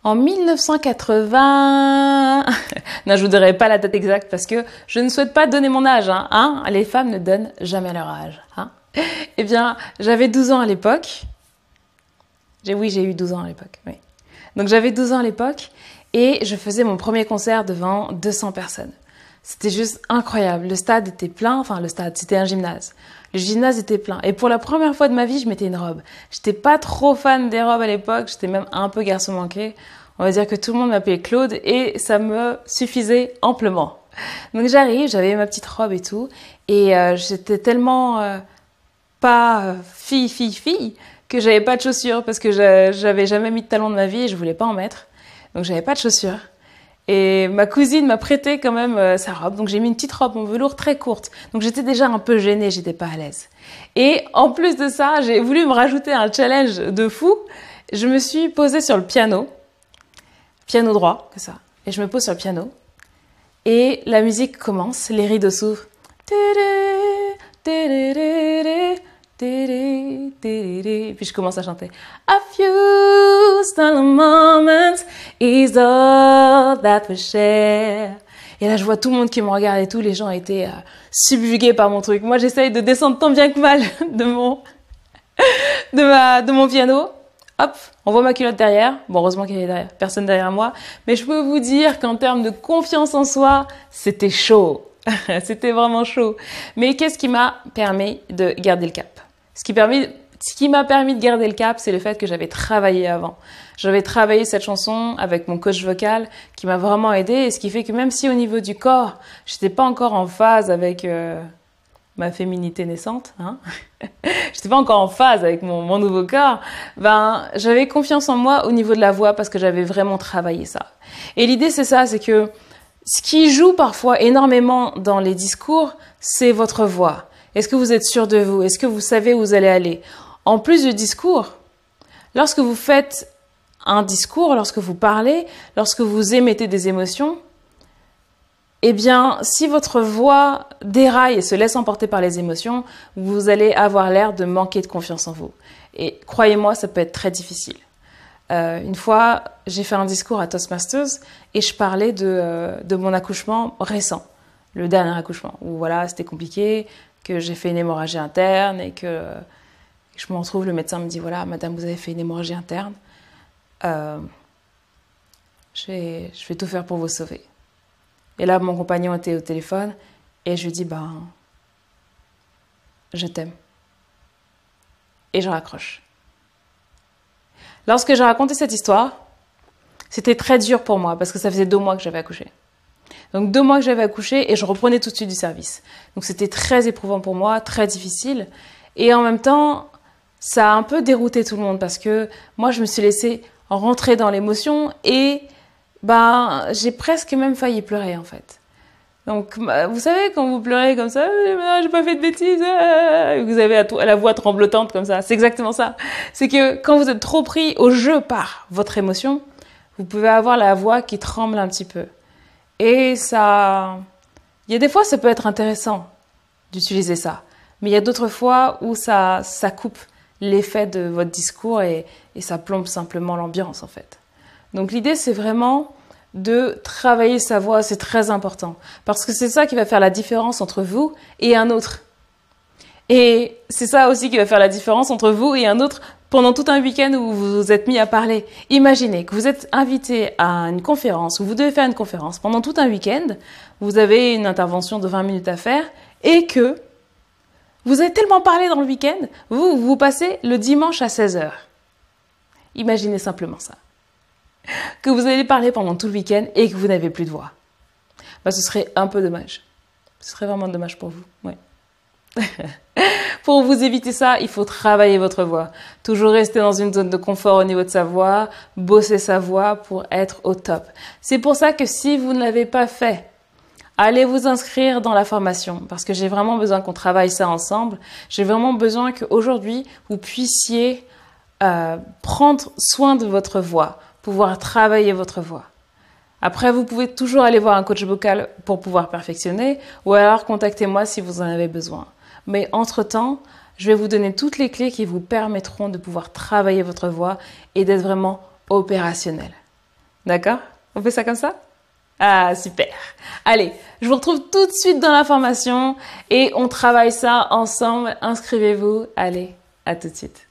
En 1980... Non, je vous donnerai pas la date exacte parce que je ne souhaite pas donner mon âge. Hein. Les femmes ne donnent jamais leur âge. Eh bien, j'avais 12 ans à l'époque. Oui, j'ai eu 12 ans à l'époque. Oui. Donc, j'avais 12 ans à l'époque et je faisais mon premier concert devant 200 personnes. C'était juste incroyable. Le stade était plein. Enfin, le stade, c'était un gymnase. Le gymnase était plein. Et pour la première fois de ma vie, je mettais une robe. J'étais pas trop fan des robes à l'époque. J'étais même un peu garçon manqué. On va dire que tout le monde m'appelait Claude et ça me suffisait amplement. Donc j'arrive, j'avais ma petite robe et tout. Et j'étais tellement pas fille que j'avais pas de chaussures parce que j'avais jamais mis de talons de ma vie et je voulais pas en mettre. Donc j'avais pas de chaussures. Et ma cousine m'a prêté quand même sa robe. Donc j'ai mis une petite robe en velours très courte. Donc j'étais déjà un peu gênée, j'étais pas à l'aise. Et en plus de ça, j'ai voulu me rajouter un challenge de fou. Je me suis posée sur le piano droit, que ça. Et je me pose sur le piano. Et la musique commence, les rideaux s'ouvrent. Et puis je commence à chanter. A few stolen moments is all that we share. Et là, je vois tout le monde qui me regarde et tout. Les gens étaient subjugués par mon truc. Moi, j'essaye de descendre tant bien que mal de mon piano. Hop, on voit ma culotte derrière. Bon, heureusement qu'il y avait derrière, personne derrière moi. Mais je peux vous dire qu'en termes de confiance en soi, c'était chaud. C'était vraiment chaud. Mais qu'est-ce qui m'a permis de garder le cap? Ce qui m'a permis de garder le cap, c'est le fait que j'avais travaillé avant. J'avais travaillé cette chanson avec mon coach vocal qui m'a vraiment aidée. Et ce qui fait que même si au niveau du corps, j'étais pas encore en phase avec ma féminité naissante, j'étais pas encore en phase avec mon nouveau corps, j'avais confiance en moi au niveau de la voix parce que j'avais vraiment travaillé ça. Et l'idée, c'est ça, c'est que ce qui joue parfois énormément dans les discours, c'est votre voix. Est-ce que vous êtes sûr de vous? Est-ce que vous savez où vous allez aller? En plus du discours, lorsque vous faites un discours, lorsque vous parlez, lorsque vous émettez des émotions, eh bien, si votre voix déraille et se laisse emporter par les émotions, vous allez avoir l'air de manquer de confiance en vous. Et croyez-moi, ça peut être très difficile. Une fois, j'ai fait un discours à Toastmasters et je parlais de mon accouchement récent, le dernier accouchement, où voilà, c'était compliqué, que j'ai fait une hémorragie interne et que je me retrouve, le médecin me dit, voilà, madame, vous avez fait une hémorragie interne, je vais tout faire pour vous sauver. Et là, mon compagnon était au téléphone et je lui dis, je t'aime. Et je raccroche. Lorsque j'ai raconté cette histoire, c'était très dur pour moi parce que ça faisait 2 mois que j'avais accouché. Donc 2 mois que j'avais accouché et je reprenais tout de suite du service. Donc c'était très éprouvant pour moi, très difficile. Et en même temps, ça a un peu dérouté tout le monde parce que moi, je me suis laissée rentrer dans l'émotion et j'ai presque même failli pleurer en fait. Donc, vous savez, quand vous pleurez comme ça, j'ai pas fait de bêtises, vous avez la voix tremblotante comme ça. C'est exactement ça. C'est que quand vous êtes trop pris au jeu par votre émotion, vous pouvez avoir la voix qui tremble un petit peu. Et ça, il y a des fois, ça peut être intéressant d'utiliser ça. Mais il y a d'autres fois où ça coupe l'effet de votre discours et ça plombe simplement l'ambiance en fait. Donc l'idée, c'est vraiment de travailler sa voix, c'est très important. Parce que c'est ça qui va faire la différence entre vous et un autre. Et c'est ça aussi qui va faire la différence entre vous et un autre pendant tout un week-end où vous vous êtes mis à parler. Imaginez que vous êtes invité à une conférence, où vous devez faire une conférence. Pendant tout un week-end, vous avez une intervention de 20 minutes à faire et que vous avez tellement parlé dans le week-end, vous passez le dimanche à 16h. Imaginez simplement ça. Que vous allez parler pendant tout le week-end et que vous n'avez plus de voix. Ce serait un peu dommage. Ce serait vraiment dommage pour vous. Ouais. Pour vous éviter ça, il faut travailler votre voix. Toujours rester dans une zone de confort au niveau de sa voix, bosser sa voix pour être au top. C'est pour ça que si vous ne l'avez pas fait, allez vous inscrire dans la formation parce que j'ai vraiment besoin qu'on travaille ça ensemble. J'ai vraiment besoin qu'aujourd'hui, vous puissiez prendre soin de votre voix, pouvoir travailler votre voix. Après, vous pouvez toujours aller voir un coach vocal pour pouvoir perfectionner ou alors contactez-moi si vous en avez besoin. Mais entre-temps, je vais vous donner toutes les clés qui vous permettront de pouvoir travailler votre voix et d'être vraiment opérationnel. D'accord? On fait ça comme ça? Ah, super. Allez, je vous retrouve tout de suite dans la formation et on travaille ça ensemble. Inscrivez-vous. Allez, à tout de suite.